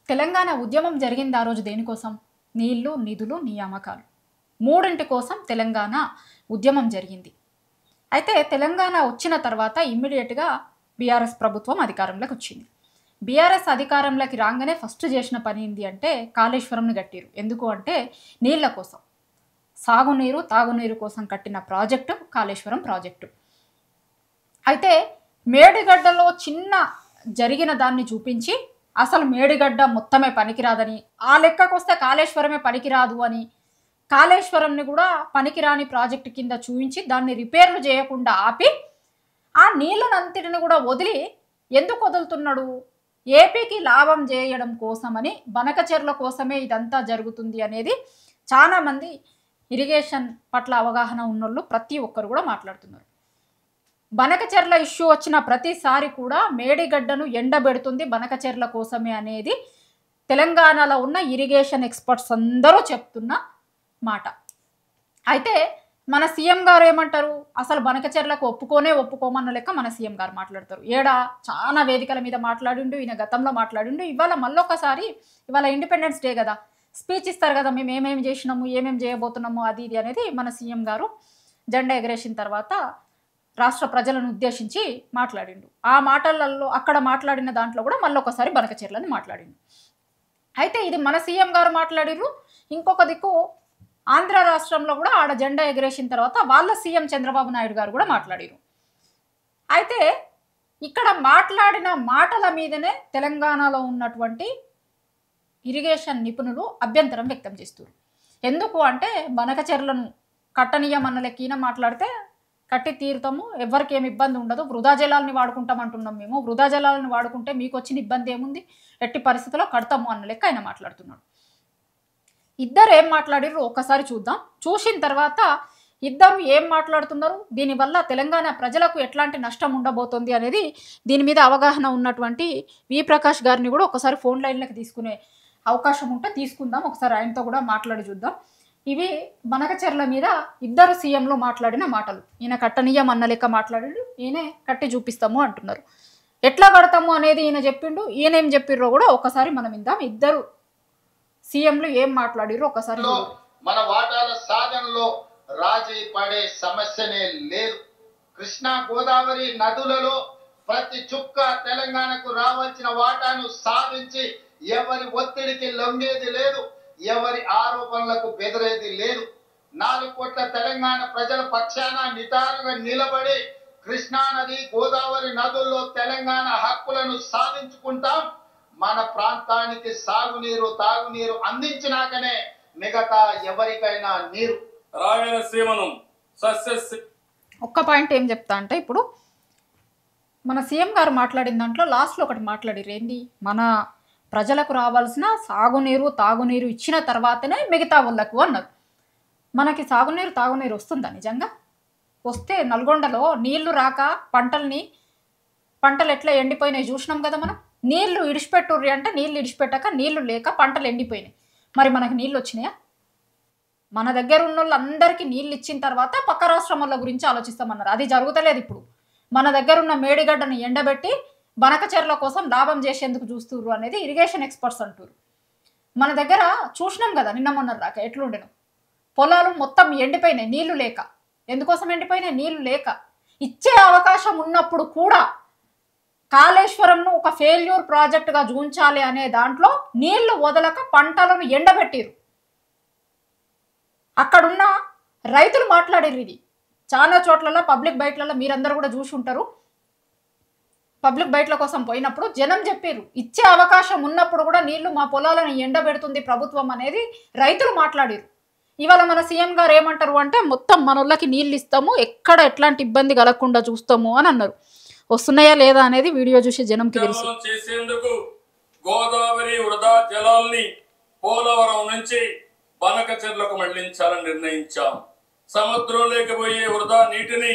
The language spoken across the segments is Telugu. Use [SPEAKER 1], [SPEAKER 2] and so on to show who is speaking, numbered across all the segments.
[SPEAKER 1] తెలంగాణ ఉద్యమం జరిగింది ఆ రోజు దేనికోసం? నీళ్లు, నిధులు, నియామకాలు. మూడింటి కోసం తెలంగాణ ఉద్యమం జరిగింది. అయితే తెలంగాణ వచ్చిన తర్వాత ఇమ్మీడియట్‌గా బీఆర్ఎస్ ప్రభుత్వం అధికారంలోకి వచ్చింది. బీఆర్ఎస్ అధికారంలోకి రాగానే ఫస్ట్ చేసిన పని ఏంది అంటే కాళేశ్వరంని కట్టిరు. ఎందుకు అంటే నీళ్ల కోసం. సాగునీరు, తాగునీరు కోసం కట్టిన ప్రాజెక్టు కాళేశ్వరం ప్రాజెక్టు. అయితే మేడిగడ్డలో చిన్న జరిగిన దాన్ని చూపించి అసలు మేడిగడ్డ మొత్తమే పనికిరాదని, ఆ లెక్కకొస్తే కాళేశ్వరమే పనికిరాదు అని, కాళేశ్వరంని కూడా పనికిరాని ప్రాజెక్టు కింద చూపించి దాన్ని రిపేర్లు చేయకుండా ఆపి ఆ నీళ్ళనంతటిని కూడా వదిలి ఎందుకు వదులుతున్నాడు? ఏపీకి లాభం చేయడం కోసమని, బనకచెర్ల కోసమే ఇదంతా జరుగుతుంది అనేది చాలామంది ఇరిగేషన్ పట్ల అవగాహన ఉన్నోళ్ళు ప్రతి ఒక్కరు కూడా మాట్లాడుతున్నారు. బనకచెర్ల ఇష్యూ వచ్చిన ప్రతిసారి కూడా మేడిగడ్డను ఎండబెడుతుంది బనకచెర్ల కోసమే అనేది తెలంగాణలో ఉన్న ఇరిగేషన్ ఎక్స్పర్ట్స్ అందరూ చెప్తున్న మాట. అయితే మన సీఎం గారు ఏమంటారు? అసలు బనకచెర్లకు ఒప్పుకోమన్న లెక్క మన సీఎం గారు మాట్లాడతారు. చాలా వేదికల మీద మాట్లాడిండు, ఈయన గతంలో మాట్లాడిండు. ఇవాళ మళ్ళొకసారి, ఇవాళ ఇండిపెండెన్స్ డే కదా, స్పీచ్ ఇస్తారు కదా, మేము ఏమేమి చేసినాము, ఏమేమి చేయబోతున్నాము, అది ఇది అనేది మన సీఎం గారు జెండా ఎగరేసిన తర్వాత రాష్ట్ర ప్రజలను ఉద్దేశించి మాట్లాడిండు. ఆ మాటలలో అక్కడ మాట్లాడిన దాంట్లో కూడా మళ్ళొకసారి బనకచెర్లని మాట్లాడిండు. అయితే ఇది మన సీఎం గారు మాట్లాడిర్రు. ఇంకొక దిక్కు ఆంధ్ర రాష్ట్రంలో కూడా ఆడ జెండా ఎగరేసిన తర్వాత వాళ్ళ సీఎం చంద్రబాబు నాయుడు గారు కూడా మాట్లాడారు. అయితే ఇక్కడ మాట్లాడిన మాటల మీదనే తెలంగాణలో ఉన్నటువంటి ఇరిగేషన్ నిపుణులు అభ్యంతరం వ్యక్తం చేస్తారు. ఎందుకు అంటే బనకచెర్లను కట్టనీయమన్న లెక్కన మాట్లాడితే కట్టి తీరుతాము, ఎవరికి ఏమి ఇబ్బంది ఉండదు, వృధా జలాలని వాడుకుంటాం అంటున్నాం మేము, వృధా జలాలను వాడుకుంటే మీకు వచ్చిన ఇబ్బంది ఏముంది, ఎట్టి పరిస్థితుల్లో కడతాము అన్న లెక్క ఆయన మాట్లాడుతున్నాడు. ఇద్దరు ఏం మాట్లాడిర్రు ఒకసారి చూద్దాం. చూసిన తర్వాత ఇద్దరు ఏం మాట్లాడుతున్నారు, దీనివల్ల తెలంగాణ ప్రజలకు ఎట్లాంటి నష్టం ఉండబోతోంది అనేది దీని మీద అవగాహన ఉన్నటువంటి వి ప్రకాష్ గారిని కూడా ఒకసారి ఫోన్ లైన్లోకి తీసుకునే అవకాశం ఉంటే తీసుకుందాం. ఒకసారి ఆయనతో కూడా మాట్లాడి చూద్దాం. ఇవి బనకచెర్ల మీద ఇద్దరు సీఎంలు మాట్లాడిన మాటలు. ఈయన కట్టనీయం అన్న లెక్క మాట్లాడిండు, ఈయనే కట్టి చూపిస్తాము అంటున్నారు. ఎట్లా కడతాము అనేది ఈయన చెప్పిండు, ఈయన ఏం చెప్పిర్రో కూడా ఒకసారి మనం విందాం. ఇద్దరు సీఎంలు ఏం మాట్లాడిర్రో ఒకసారి.
[SPEAKER 2] మన వాటాల సాధనలో రాజీ పడే సమస్యనే లేదు. కృష్ణా గోదావరి నదులలో ప్రతి చుక్క తెలంగాణకు రావాల్సిన వాటాను సాధించి ఎవరి ఒత్తిడికి లొంగేది లేదు, ఎవరి ఆరోపణలకు బెదిరేది లేదు. 4 కోట్ల తెలంగాణ ప్రజల పక్షాన నిటారుగా నిలబడి కృష్ణా నది, గోదావరి నదుల్లో తెలంగాణ హక్కులను సాధించుకుంటాం. మన ప్రాంతానికి సాగునీరు, తాగునీరు అందించినాకనే మిగతా ఎవరికైనా నీరు. రాయలసీమను
[SPEAKER 1] ఒక్క పాయింట్ ఏం చెప్తా అంటే, ఇప్పుడు మన సీఎం గారు మాట్లాడిన దాంట్లో లాస్ట్లో ఒకటి మాట్లాడిరు. ఏంది? మన ప్రజలకు రావాల్సిన సాగునీరు, తాగునీరు ఇచ్చిన తర్వాతనే మిగతా వాళ్ళకు అన్నారు. మనకి సాగునీరు, తాగునీరు వస్తుందా నిజంగా? వస్తే నల్గొండలో నీళ్లు రాక పంటలు ఎట్లా ఎండిపోయినాయి చూసినాం కదా మనం. నీళ్లు ఇడిచిపెట్టుర్రి అంటే నీళ్ళు ఇడిచిపెట్టాక నీళ్లు లేక పంటలు ఎండిపోయినాయి. మరి మనకు నీళ్ళు వచ్చినాయా? మన దగ్గర ఉన్న వాళ్ళందరికీ నీళ్ళు ఇచ్చిన తర్వాత పక్క రాష్ట్రం వాళ్ళ గురించి ఆలోచిస్తామన్నారు. అది జరుగుతలేదు. ఇప్పుడు మన దగ్గర ఉన్న మేడిగడ్డను ఎండబెట్టి బనకచెర్ల కోసం లాభం చేసేందుకు చూస్తుర్రు అనేది ఇరిగేషన్ ఎక్స్పర్ట్స్ అంటారు. మన దగ్గర చూసినాం కదా నిన్న మొన్న రాక ఎట్లుండెను. పొలాలు మొత్తం ఎండిపోయినాయి నీళ్లు లేక. ఎందుకోసం ఎండిపోయినాయి? నీళ్లు లేక. ఇచ్చే అవకాశం ఉన్నప్పుడు కూడా కాళేశ్వరంను ఒక ఫెయిల్యూర్ ప్రాజెక్టుగా చూంచాలి అనే దాంట్లో నీళ్లు వదలక పంటలను ఎండబెట్టిరు. అక్కడున్న రైతులు మాట్లాడారు. ఇది చాలా చోట్లలో పబ్లిక్ బయట్లలో మీరందరూ కూడా చూసి ఉంటారు. పబ్లిక్ బయట్ల కోసం పోయినప్పుడు జనం చెప్పారు, ఇచ్చే అవకాశం ఉన్నప్పుడు కూడా నీళ్లు మా పొలాలను ఎండబెడుతుంది ప్రభుత్వం అనేది రైతులు మాట్లాడారు. ఇవాళ మన సీఎం గారు ఏమంటారు అంటే, మొత్తం మనోళ్ళకి నీళ్ళు ఇస్తాము, ఎక్కడ ఎట్లాంటి ఇబ్బంది కలగకుండా చూస్తాము అని అన్నారు. వస్తున్నాయా లేదా అనేది వీడియో చూసి జనంకి తెలుసు.
[SPEAKER 3] చేసేందుకు గోదావరి వృధా జలాల్ని పోలవరం నుంచి బనకచెర్లకు మళ్లించాలని నిర్ణయించాం. సముద్రంలోకి పోయే వృధా నీటిని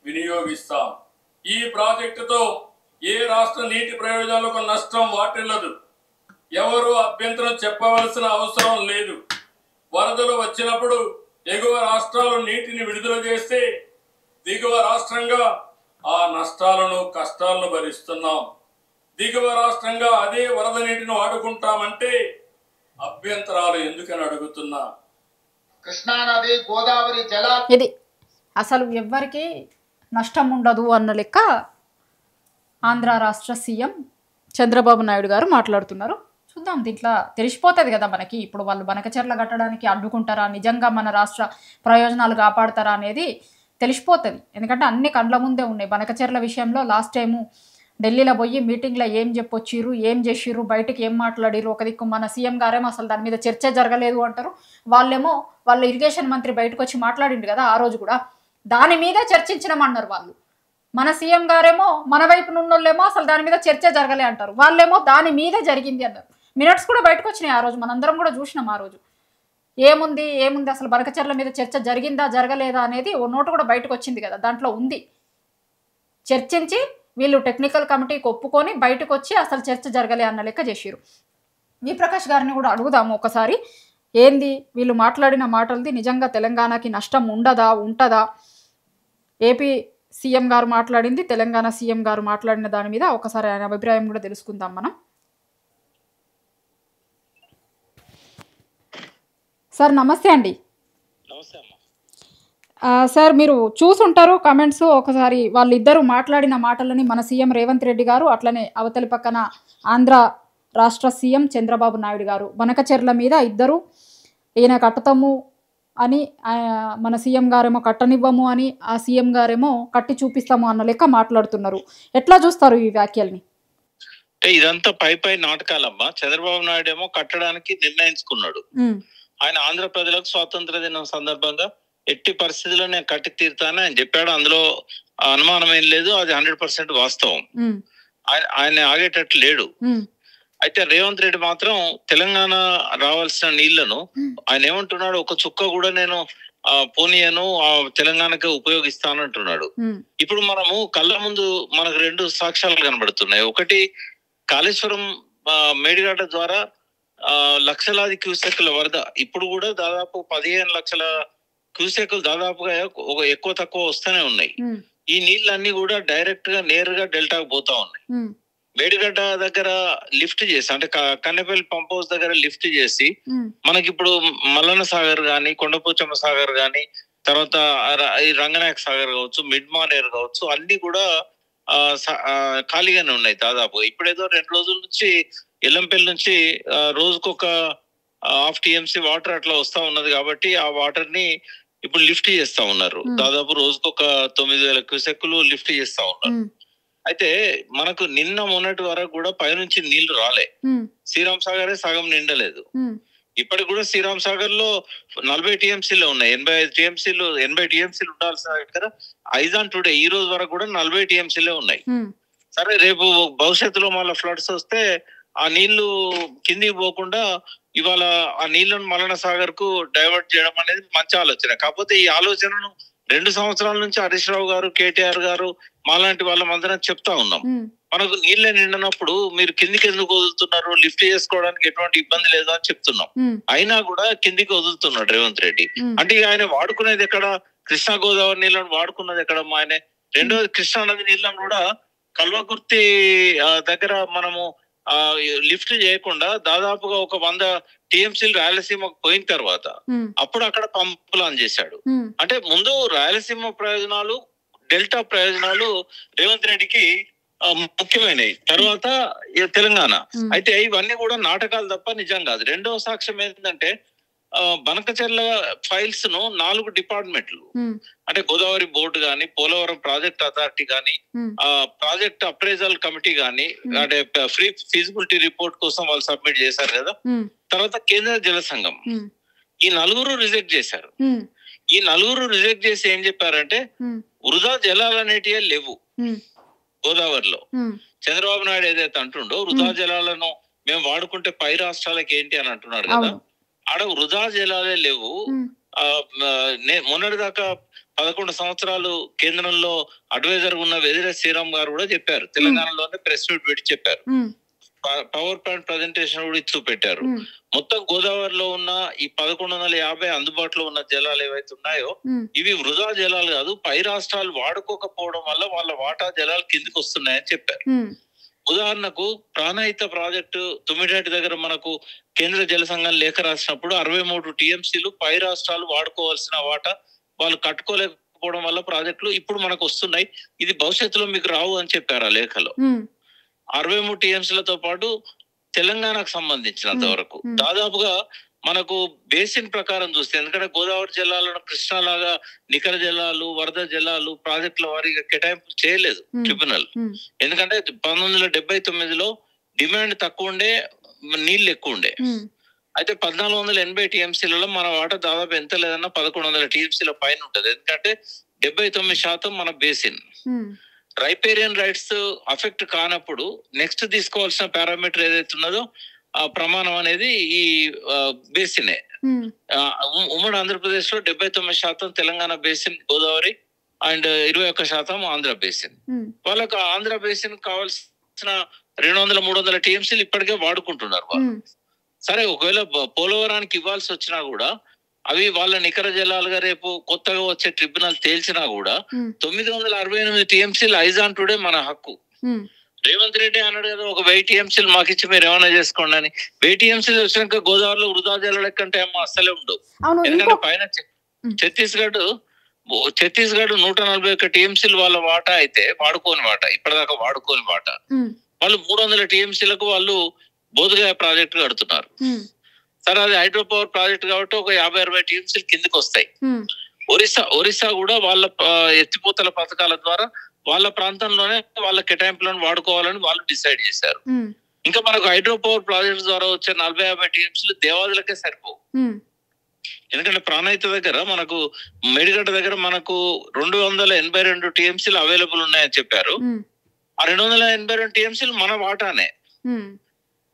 [SPEAKER 3] వినియోగిస్తాం. ఈ ప్రాజెక్టుతో ఏ రాష్ట్ర నీటి ప్రయోజనాలకు నష్టం వాటిల్లదు. ఎవరు అభ్యంతరం చెప్పవలసిన అవసరం లేదు. వరదలు వచ్చినప్పుడు ఎగువ రాష్ట్రాలు నీటిని విడుదల చేస్తే దిగువ రాష్ట్రంగా ఆ నష్టాలను, కష్టాలను భరిస్తున్నాం. దిగువ రాష్ట్రంగా అదే వరద నీటిని వాడుకుంటామంటే అభ్యంతరాలు ఎందుకని అడుగుతున్నా.
[SPEAKER 2] కృష్ణా నది గోదావరి జలాలు
[SPEAKER 1] ఇది అసలు ఎవ్వరికి నష్టం ఉండదు అన్న లెక్క ఆంధ్ర రాష్ట్ర సీఎం చంద్రబాబు నాయుడు గారు మాట్లాడుతున్నారు. చూద్దాం, దీంట్లో తెలిసిపోతుంది కదా మనకి. ఇప్పుడు వాళ్ళు బనకచెర్ల కట్టడానికి అడ్డుకుంటారా, నిజంగా మన రాష్ట్ర ప్రయోజనాలు కాపాడతారా అనేది తెలిసిపోతుంది. ఎందుకంటే అన్ని కండ్ల ముందే ఉన్నాయి. బనకచెర్ల విషయంలో లాస్ట్ టైము ఢిల్లీలో పోయి మీటింగ్లో ఏం చెప్పొచ్చిర్రు, ఏం చేసిర్రు, బయటకు ఏం మాట్లాడిర్రు. ఒక దిక్కు మన సీఎం గారేమో అసలు దాని మీద చర్చ జరగలేదు అంటారు. వాళ్ళేమో వాళ్ళ ఇరిగేషన్ మంత్రి బయటకు వచ్చి మాట్లాడిండు కదా ఆ రోజు కూడా, దాని మీద చర్చించమన్నారు వాళ్ళు. మన సీఎం గారేమో మన వైపు ఉన్నోళ్ళేమో అసలు దాని మీద చర్చ జరగలే అంటారు. వాళ్ళేమో దాని మీద జరిగింది అన్నారు. మినిట్స్ కూడా బయటకు వచ్చినాయి ఆ రోజు, మనందరం కూడా చూసినాం ఆ రోజు. ఏముంది అసలు బనకచెర్ల మీద చర్చ జరిగిందా జరగలేదా అనేది ఓ నోటు కూడా బయటకు వచ్చింది కదా, దాంట్లో ఉంది. చర్చించి వీళ్ళు టెక్నికల్ కమిటీకి ఒప్పుకొని బయటకు వచ్చి అసలు చర్చ జరగలే అన్న లెక్క చేసిరు. వి ప్రకాష్ గారిని కూడా అడుగుదాము ఒకసారి, ఏంది వీళ్ళు మాట్లాడిన మాటలది నిజంగా తెలంగాణకి నష్టం ఉంటుందా? ఏపీ సీఎం గారు మాట్లాడింది, తెలంగాణ సీఎం గారు మాట్లాడిన దాని మీద ఒకసారి ఆయన అభిప్రాయం కూడా తెలుసుకుందాం మనం. సార్ నమస్తే అండి. సార్ మీరు చూసుంటారు కమెంట్స్, ఒకసారి వాళ్ళిద్దరూ మాట్లాడిన మాటలని మన సీఎం రేవంత్ రెడ్డి గారు, అట్లనే అవతలి పక్కన ఆంధ్ర రాష్ట్ర సీఎం చంద్రబాబు నాయుడు గారు బనకచెర్ల మీద ఇద్దరు ఈయన కట్టుతాము అని మన సీఎం గారేమో కట్టనివ్వము అని, ఆ సీఎం గారేమో కట్టి చూపిస్తాము అన్న లెక్క మాట్లాడుతున్నారు. ఎట్లా చూస్తారు ఈ వ్యాఖ్యల్ని?
[SPEAKER 4] ఇదంతా పై నాటకాలమ్మా. చంద్రబాబు నాయుడు ఏమో కట్టడానికి నిర్ణయించుకున్నాడు. ఆయన ఆంధ్ర ప్రజలకు స్వాతంత్ర దినం సందర్భంగా ఎట్టి పరిస్థితుల్లో నేను కట్టి తీరుతానని ఆయన చెప్పాడు. అందులో అనుమానం ఏం లేదు, అది 100% వాస్తవం. ఆయన ఆగేటట్టు లేడు. అయితే రేవంత్ రెడ్డి మాత్రం తెలంగాణ రావాల్సిన నీళ్లను ఆయన ఏమంటున్నాడు, ఒక చుక్క కూడా నేను పోనీయను తెలంగాణకి ఉపయోగిస్తానంటున్నాడు. ఇప్పుడు మనము కళ్ళ ముందు మనకు 2 సాక్ష్యాలు కనబడుతున్నాయి. ఒకటి, కాళేశ్వరం మేడిగడ్డ ద్వారా లక్షలాది క్యూసెక్ల వరద, ఇప్పుడు కూడా దాదాపు 15 లక్షల క్యూసెక్లు దాదాపుగా ఎక్కువ తక్కువ వస్తూనే ఉన్నాయి. ఈ నీళ్ళన్నీ కూడా డైరెక్ట్ గా నేరుగా డెల్టాకు పోతా ఉన్నాయి. మేడిగడ్డ దగ్గర లిఫ్ట్ చేసి, అంటే కన్నెపల్లి పంప్ హౌస్ దగ్గర లిఫ్ట్ చేసి మనకి ఇప్పుడు మల్లన్న సాగర్ గాని, కొండపోచమ్మ సాగర్ గాని, తర్వాత ఈ రంగనాయక సాగర్ కావచ్చు, మిడ్ మానేర్ కావచ్చు, అన్ని కూడా ఖాళీగానే ఉన్నాయి దాదాపు. ఇప్పుడేదో 2 రోజుల నుంచి ఎల్లంపల్లి నుంచి రోజుకొక 1/2 TMC వాటర్ అట్లా వస్తా ఉన్నది. కాబట్టి ఆ వాటర్ ని ఇప్పుడు లిఫ్ట్ చేస్తా ఉన్నారు. దాదాపు రోజుకొక 9,000 క్యూసెక్లు లిఫ్ట్ చేస్తా ఉన్నారు. అయితే మనకు నిన్న మొన్నటి వరకు కూడా పైనుంచి నీళ్లు రాలే. శ్రీరామ్ సాగరే సగం నిండలేదు. ఇప్పటికి కూడా శ్రీరామ్ సాగర్ లో 40 TMCలు ఉన్నాయి. 80 TMCలు ఉండాల్సిన దగ్గర ఐజాన్ టుడే ఈ రోజు వరకు కూడా 40 TMCలే ఉన్నాయి. సరే, రేపు భవిష్యత్తులో మళ్ళీ ఫ్లడ్స్ వస్తే ఆ నీళ్లు కిందికి పోకుండా ఇవాళ ఆ నీళ్లను మల్లన్న సాగర్ కు డైవర్ట్ చేయడం అనేది మంచి ఆలోచన. కాకపోతే ఈ ఆలోచనను 2 సంవత్సరాల నుంచి హరీష్ రావు గారు, కేటీఆర్ గారు, మాలాంటి వాళ్ళందరం చెప్తా ఉన్నాం. మనకు నీళ్ళే నిండినప్పుడు మీరు కిందికి ఎందుకు వదులుతున్నారు, లిఫ్ట్ చేసుకోవడానికి ఎటువంటి ఇబ్బంది లేదు అని చెప్తున్నాం. అయినా కూడా కిందికి వదులుతున్నాడు రేవంత్ రెడ్డి. అంటే ఆయన వాడుకునేది ఎక్కడ? కృష్ణా గోదావరి నీళ్ళను వాడుకున్నది ఎక్కడమ్మా ఆయన? రెండోది, కృష్ణా నది నీళ్ళను కూడా కల్వకుర్తి దగ్గర మనము లిఫ్ట్ చేయకుండా దాదాపుగా ఒక 100 TMCలు రాయలసీమకు పోయిన తర్వాత అప్పుడు అక్కడ పంపులు ఆన్ చేశాడు. అంటే ముందు రాయలసీమ ప్రయోజనాలు, డెల్టా ప్రయోజనాలు రేవంత్ రెడ్డికి ముఖ్యమైనవి, తర్వాత తెలంగాణ. అయితే ఇవన్నీ కూడా నాటకాలు తప్ప నిజం కాదు. రెండవ సాక్ష్యం ఏంటంటే, బనకచెర్ల ఫైల్స్ ను 4 డిపార్ట్మెంట్లు, అంటే గోదావరి బోర్డు గాని, పోలవరం ప్రాజెక్ట్ అథారిటీ గాని, ప్రాజెక్ట్ అప్రైజల్ కమిటీ గాని, అంటే ఫ్రీ ఫీజిబిలిటీ రిపోర్ట్ కోసం వాళ్ళు సబ్మిట్ చేశారు కదా. తర్వాత కేంద్ర జల సంఘం, ఈ 4 రిజెక్ట్ చేశారు. ఈ 4 రిజెక్ట్ చేసి ఏం చెప్పారంటే, వృధా జలాలు అనేటివే లేవు గోదావరిలో. చంద్రబాబు నాయుడు ఏదైతే అంటుండో వృధా జలాలను మేము వాడుకుంటే పై రాష్ట్రాలకి ఏంటి అని అంటున్నాడు కదా, ఆడ వృధా జలాలే లేవు. మొన్నటి దాకా 11 సంవత్సరాలు కేంద్రంలో అడ్వైజర్ ఉన్న వెదిరే శ్రీరామ్ గారు కూడా చెప్పారు, తెలంగాణలోనే ప్రెస్ మీట్ పెట్టి చెప్పారు, పవర్ పాయింట్ ప్రజెంటేషన్ కూడా చూపెట్టారు. మొత్తం గోదావరిలో ఉన్న ఈ 1150 అందుబాటులో ఉన్న జలాలు ఏవైతే ఉన్నాయో ఇవి వృధా జలాలు కాదు, పై రాష్ట్రాలు వాడుకోకపోవడం వల్ల వాళ్ళ వాటా జలాలు కిందికి వస్తున్నాయని చెప్పారు. ఉదాహరణకు ప్రాణహిత ప్రాజెక్టు తుమ్మిడిహట్టి దగ్గర మనకు కేంద్ర జల సంఘం లేఖ రాసినప్పుడు 63 టీఎంసీలు పై రాష్ట్రాలు వాడుకోవాల్సిన వాటా వాళ్ళు కట్టుకోలేకపోవడం వల్ల ప్రాజెక్టులు ఇప్పుడు మనకు వస్తున్నాయి, ఇది భవిష్యత్తులో మీకు రావు అని చెప్పారు ఆ లేఖలో. 63 టీఎంసీలతో పాటు తెలంగాణకు సంబంధించినంత వరకు దాదాపుగా మనకు బేసిన్ ప్రకారం చూస్తే, ఎందుకంటే గోదావరి జిల్లాలను కృష్ణాలాగా నికర జలాలు, వరద జలాలు ప్రాజెక్టుల వారీగా కేటాయింపు చేయలేదు ట్రిబ్యునల్. ఎందుకంటే 1979లో డిమాండ్ తక్కువ ఉండే, నీళ్లు ఎక్కువ ఉండే. అయితే 1480 టీఎంసీలలో మన వాటా దాదాపు ఎంత లేదన్నా 1100 టీఎంసీల పైన ఉంటది. ఎందుకంటే 79% మన బేసిన్. రైపేరియన్ రైట్స్ అఫెక్ట్ కానప్పుడు నెక్స్ట్ తీసుకోవాల్సిన పారామీటర్ ఏదైతే ఉన్నదో ఆ ప్రమాణం అనేది ఈ బేసినే. ఉమ్మడి ఆంధ్రప్రదేశ్ లో 79% Telangana basin Godavari and 21% Andhra basin. వాళ్ళకు ఆంధ్ర బేసిన్ కావాల్సిన 200-300 టీఎంసీలు ఇప్పటికే వాడుకుంటున్నారు వాళ్ళు. సరే, ఒకవేళ పోలవరానికి ఇవ్వాల్సి వచ్చినా కూడా అవి వాళ్ళ నికర జలాలుగా రేపు కొత్తగా వచ్చే ట్రిబ్యునల్ తేల్చినా కూడా 968 టీఎంసీలు ఐజాన్ టుడే మన హక్కు. రేవంత్ రెడ్డి అన్నాడు కదా, ఒక 1000 టీఎంసీలు మాకు ఇచ్చి మీరు ఏమైనా చేసుకోండి అని. 1000 టీఎంసీలు వచ్చినాక గోదావరిలో వృధా జలాల కంటే ఏమో అస్సలే ఉండవు. ఎందుకంటే పైన ఛత్తీస్గఢ్ 141 టీఎంసీలు వాళ్ళ వాటా అయితే వాడుకోని వాటా, ఇప్పటిదాకా వాడుకోని వాటా. వాళ్ళు 300 టీఎంసీలకు వాళ్ళు బోధగయ ప్రాజెక్టు కడుతున్నారు. సరే, అది హైడ్రో పవర్ ప్రాజెక్ట్ కాబట్టి ఒక 50-60 టీఎంసీలు కిందకి వస్తాయి. ఒరిస్సా కూడా వాళ్ళ ఎత్తిపోతల పథకాల ద్వారా వాళ్ళ ప్రాంతంలోనే వాళ్ళ కేటాయింపులను వాడుకోవాలని వాళ్ళు డిసైడ్ చేశారు. ఇంకా మనకు హైడ్రో పవర్ ప్రాజెక్ట్ ద్వారా వచ్చే 40-50 టీఎంసీలు దేవాదులకే సరిపోవు. ఎందుకంటే ప్రాణహిత దగ్గర మనకు మేడిగడ్డ దగ్గర మనకు 282 టీఎంసీలు అవైలబుల్ ఉన్నాయని చెప్పారు. ఆ 282 టీఎంసీలు మన వాటానే.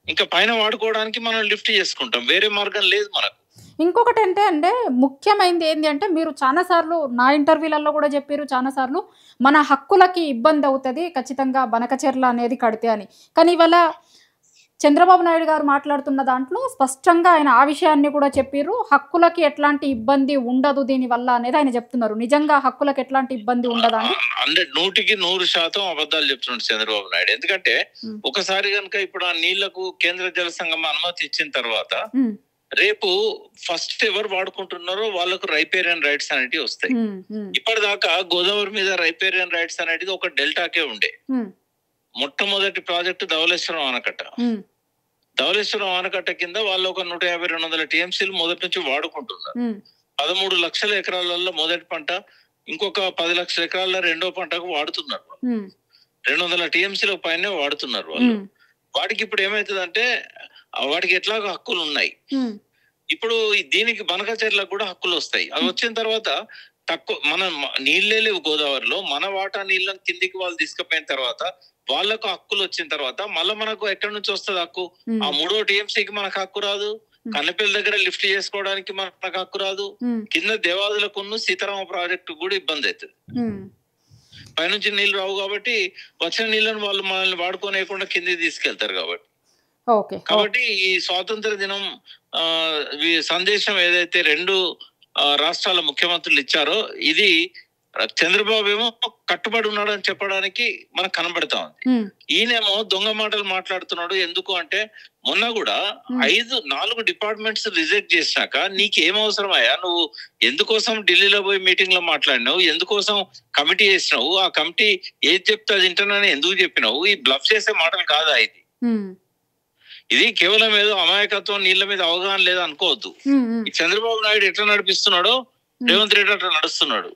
[SPEAKER 4] ఇంకా పైన వాడుకోవడానికి మనం లిఫ్ట్ చేసుకుంటాం, వేరే మార్గం లేదు మనకు.
[SPEAKER 1] ఇంకొకటి అంటే ముఖ్యమైనది ఏంటి అంటే, మీరు చాలా సార్లు నా ఇంటర్వ్యూలలో కూడా చెప్పారు, చాలా సార్లు మన హక్కులకి ఇబ్బంది అవుతుంది ఖచ్చితంగా బనకచెర్ల అనేది కడితే అని. కానీ ఇవాళ చంద్రబాబు నాయుడు గారు మాట్లాడుతున్న దాంట్లో స్పష్టంగా ఆయన ఆ విషయాన్ని కూడా చెప్పారు, హక్కులకి ఎట్లాంటి ఇబ్బంది ఉండదు దీనివల్ల అనేది ఆయన చెప్తున్నారు. నిజంగా హక్కులకు ఎట్లాంటి ఇబ్బంది ఉండదా
[SPEAKER 4] అంటే 100% అబద్ధాలు చెప్తున్నాడు చంద్రబాబు నాయుడు. ఎందుకంటే ఒకసారి కనుక ఇప్పుడు ఆ నీళ్లకు కేంద్ర జల సంఘం అనుమతి ఇచ్చిన తర్వాత రేపు ఫస్ట్ ఎవరు వాడుకుంటున్నారో వాళ్ళకు రైపేరియన్ రైట్స్ అనేటివి వస్తాయి. ఇప్పటిదాకా గోదావరి మీద రైపేరియన్ రైట్స్ అనేది ఒక డెల్టాకే ఉండే. మొట్టమొదటి ప్రాజెక్టు ధవళేశ్వరం ఆనకట్ట. ధవళేశ్వరం ఆనకట్ట కింద వాళ్ళు ఒక 150-200 టీఎంసీలు మొదటి నుంచి వాడుకుంటున్నారు. 13 లక్షల ఎకరాలలో మొదటి పంట, ఇంకొక 10 లక్షల ఎకరాల్లో రెండో పంటకు వాడుతున్నారు. 200 టీఎంసీల పైనే వాడుతున్నారు వాళ్ళు. వాటికి ఇప్పుడు ఏమైతుందంటే వాటికి ఎట్లాగో హక్కులు ఉన్నాయి. ఇప్పుడు దీనికి బనకచెర్లకు కూడా హక్కులు వస్తాయి. అవి వచ్చిన తర్వాత తక్కువ మన నీళ్ళే లేవు గోదావరిలో, మన వాటా నీళ్ళని కిందికి వాళ్ళు తీసుకుపోయిన తర్వాత వాళ్ళకు హక్కులు వచ్చిన తర్వాత మళ్ళీ మనకు ఎక్కడి నుంచి వస్తుంది హక్కు? ఆ 3వ టీఎంసీకి మనకు హక్కు రాదు, కన్నెపల్లి దగ్గర లిఫ్ట్ చేసుకోవడానికి మనకు హక్కు రాదు, కింద దేవాదులకు సీతారామ ప్రాజెక్టు కూడా ఇబ్బంది అవుతుంది. పైనుంచి నీళ్లు రావు కాబట్టి వచ్చిన నీళ్ళని వాళ్ళు మనల్ని వాడుకోలేకుండా కిందికి తీసుకెళ్తారు కాబట్టి ఈ స్వాతంత్ర దినం సందేశం ఏదైతే 2 రాష్ట్రాల ముఖ్యమంత్రులు ఇచ్చారో ఇది చంద్రబాబు ఏమో కట్టుబడి ఉన్నాడు అని చెప్పడానికి మనకు కనబడతా ఉంది. ఈయనేమో దొంగ మాటలు మాట్లాడుతున్నాడు. ఎందుకు అంటే మొన్న కూడా 4 డిపార్ట్మెంట్స్ రిజెక్ట్ చేసినాక నీకేం అవసరం అయ్యా, నువ్వు ఎందుకోసం ఢిల్లీలో పోయి మీటింగ్ లో మాట్లాడినావు, ఎందుకోసం కమిటీ చేసినావు, ఆ కమిటీ ఏది చెప్తే అది వింటానని ఎందుకు చెప్పినావు? ఈ బ్లఫ్ చేసే మాటలు కాదా ఇది కేవలం ఏదో అమాయకత్వం, నీళ్ల మీద అవగాహన లేదా అనుకోవద్దు. ఈ చంద్రబాబు నాయుడు ఎట్లా నడిపిస్తున్నాడో రేవంత్ రెడ్డి అట్లా నడుస్తున్నాడు.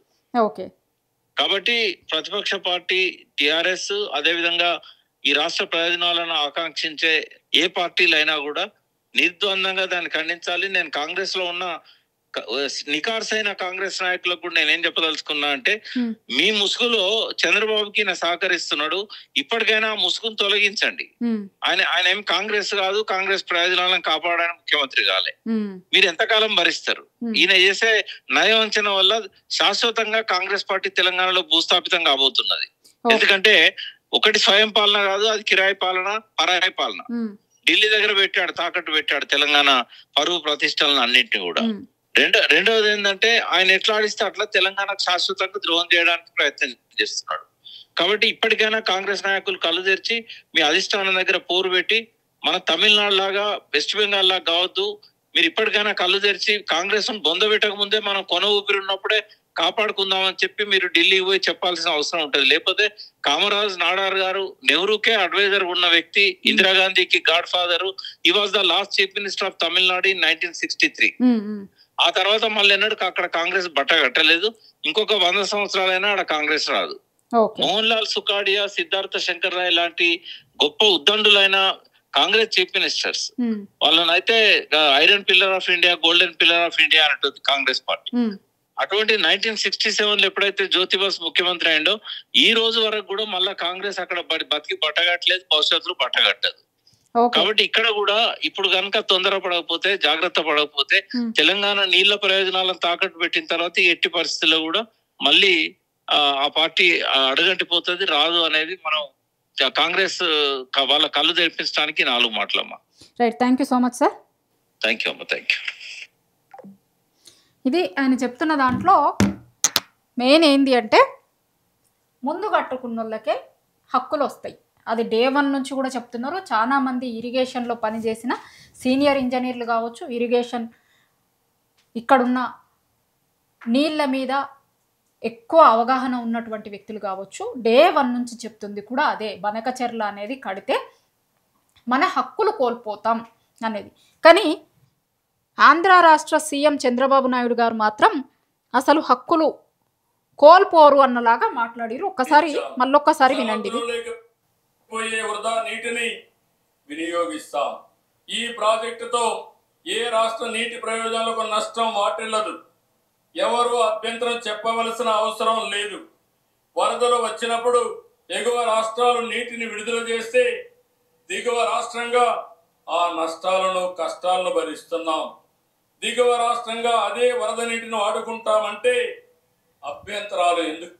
[SPEAKER 4] కాబట్టి ప్రతిపక్ష పార్టీ టిఆర్ఎస్ అదే విధంగా ఈ రాష్ట్ర ప్రయోజనాలను ఆకాంక్షించే ఏ పార్టీలు అయినా కూడా నిర్ద్వందంగా దాన్ని ఖండించాలి. నేను కాంగ్రెస్ లో ఉన్న నికార్సైన కాంగ్రెస్ నాయకులకు కూడా నేనేం చెప్పదలుచుకున్నా అంటే, మీ ముసుగులో చంద్రబాబుకి నా సహకరిస్తున్నాడు, ఇప్పటికైనా ముసుగును తొలగించండి. ఆయన ఏం కాంగ్రెస్ కాదు, కాంగ్రెస్ ప్రయోజనాలను కాపాడడానికి ముఖ్యమంత్రి కాలే. మీరు ఎంతకాలం భరిస్తారు? ఈయన చేసే నయవంచన వల్ల శాశ్వతంగా కాంగ్రెస్ పార్టీ తెలంగాణలో భూస్థాపితం కాబోతున్నది. ఎందుకంటే ఒకటి స్వయం పాలన కాదు, అది కిరాయి పాలన, పరాయి పాలన. ఢిల్లీ దగ్గర పెట్టాడు, తాకట్టు పెట్టాడు తెలంగాణ పరువు ప్రతిష్టలను అన్నింటినీ కూడా. రెండవది ఏంటంటే ఆయన ఎట్లా ఆడిస్తే అట్లా తెలంగాణకు శాశ్వతంగా ద్రోహం చేయడానికి ప్రయత్నం చేస్తున్నాడు. కాబట్టి ఇప్పటికైనా కాంగ్రెస్ నాయకులు కళ్ళు తెరిచి మీ అధిష్టానం దగ్గర పోరు పెట్టి మన తమిళనాడు లాగా వెస్ట్ బెంగాల్ లాగా కావద్దు, మీరు ఇప్పటికైనా కళ్ళు తెరిచి కాంగ్రెస్ బొందబెట్టక ముందే మనం కొన ఊపిరి ఉన్నప్పుడే కాపాడుకుందామని చెప్పి మీరు ఢిల్లీకి పోయి చెప్పాల్సిన అవసరం ఉంటుంది. లేకపోతే కామరాజ్ నాడార్ గారు నెహ్రూకే అడ్వైజర్ ఉన్న వ్యక్తి, ఇందిరాగాంధీకి గాడ్ ఫాదర్, ఈ was the last chief minister of Tamil Nadu in 1963. ఆ తర్వాత మళ్ళీ ఎన్నడూ అక్కడ కాంగ్రెస్ బట్ట కట్టలేదు. ఇంకొక 100 సంవత్సరాలైనా అక్కడ కాంగ్రెస్ రాదు. మోహన్ లాల్ సుఖాడియా, సిద్ధార్థ శంకర్ రాయ్ లాంటి గొప్ప ఉద్దండులైన కాంగ్రెస్ చీఫ్ మినిస్టర్స్ వాళ్ళని అయితే iron pillar of India, golden pillar of India అంటుంది కాంగ్రెస్ పార్టీ. అటువంటి 1967 ఎప్పుడైతే జ్యోతిబాస్ ముఖ్యమంత్రి అయిండో ఈ రోజు వరకు కూడా మళ్ళా కాంగ్రెస్ అక్కడ బతికి బట్టగట్టలేదు, భవిష్యత్తులో బట్టగట్టదు. కాబట్టి ఇక్కడ కూడా ఇప్పుడు కనుక తొందరపడకపోతే, జాగ్రత్త పడకపోతే తెలంగాణ నీళ్ల ప్రయోజనాలను తాకట్టు పెట్టిన తర్వాత ఎట్టి పరిస్థితుల్లో కూడా మళ్ళీ ఆ పార్టీ అడుగంటిపోతుంది, రాదు అనేది మనం కాంగ్రెస్ వాళ్ళ కళ్ళు తెరిపించడానికి 4 మాటలమ్మా.
[SPEAKER 1] Right, thank you so much sir.
[SPEAKER 4] Thank you అమ్మా, థ్యాంక్ యూ.
[SPEAKER 1] ఇది ఆయన చెప్తున్న దాంట్లో మెయిన్ ఏంది అంటే ముందు కట్టుకున్న వాళ్ళకే హక్కులు వస్తాయి. అది డే 1 నుంచి కూడా చెప్తున్నారు. చాలామంది ఇరిగేషన్లో పనిచేసిన సీనియర్ ఇంజనీర్లు కావచ్చు, ఇరిగేషన్ ఇక్కడున్న నీళ్ళ మీద ఎక్కువ అవగాహన ఉన్నటువంటి వ్యక్తులు కావచ్చు, డే 1 నుంచి చెప్తుంది కూడా అదే. బనకచెర్ల అనేది కడితే మన హక్కులు కోల్పోతాం అనేది. కానీ ఆంధ్ర రాష్ట్ర సీఎం చంద్రబాబు నాయుడు గారు మాత్రం అసలు హక్కులు కోల్పోరు అన్నలాగా మాట్లాడారు. ఒక్కసారి మళ్ళొక్కసారి వినండి.
[SPEAKER 3] పోయే వృధా నీటిని వినియోగిస్తాం. ఈ ప్రాజెక్టుతో ఏ రాష్ట్ర నీటి ప్రయోజనాలకు నష్టం వాటిల్లదు. ఎవరు అభ్యంతరం చెప్పవలసిన అవసరం లేదు. వరదలు వచ్చినప్పుడు ఎగువ రాష్ట్రాలు నీటిని విడుదల చేస్తే దిగువ రాష్ట్రంగా ఆ నష్టాలను, కష్టాలను భరిస్తున్నాం. దిగువ రాష్ట్రంగా అదే వరద నీటిని వాడుకుంటామంటే అభ్యంతరాలు ఎందుకు?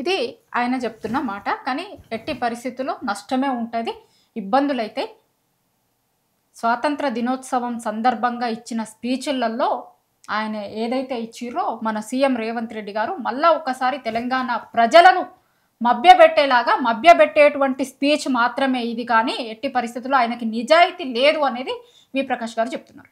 [SPEAKER 1] ఇది ఆయన చెప్తున్న మాట. కానీ ఎట్టి పరిస్థితుల్లో నష్టమే ఉంటుంది, ఇబ్బందులైతే. స్వాతంత్ర దినోత్సవం సందర్భంగా ఇచ్చిన స్పీచ్లలో ఆయన ఏదైతే ఇచ్చిరో మన సీఎం రేవంత్ రెడ్డి గారు మళ్ళా ఒకసారి తెలంగాణ ప్రజలను మభ్యపెట్టేటువంటి స్పీచ్ మాత్రమే ఇది. కానీ ఎట్టి పరిస్థితుల్లో ఆయనకి నిజాయితీ లేదు అనేది వి ప్రకాష్ గారు చెప్తున్నారు.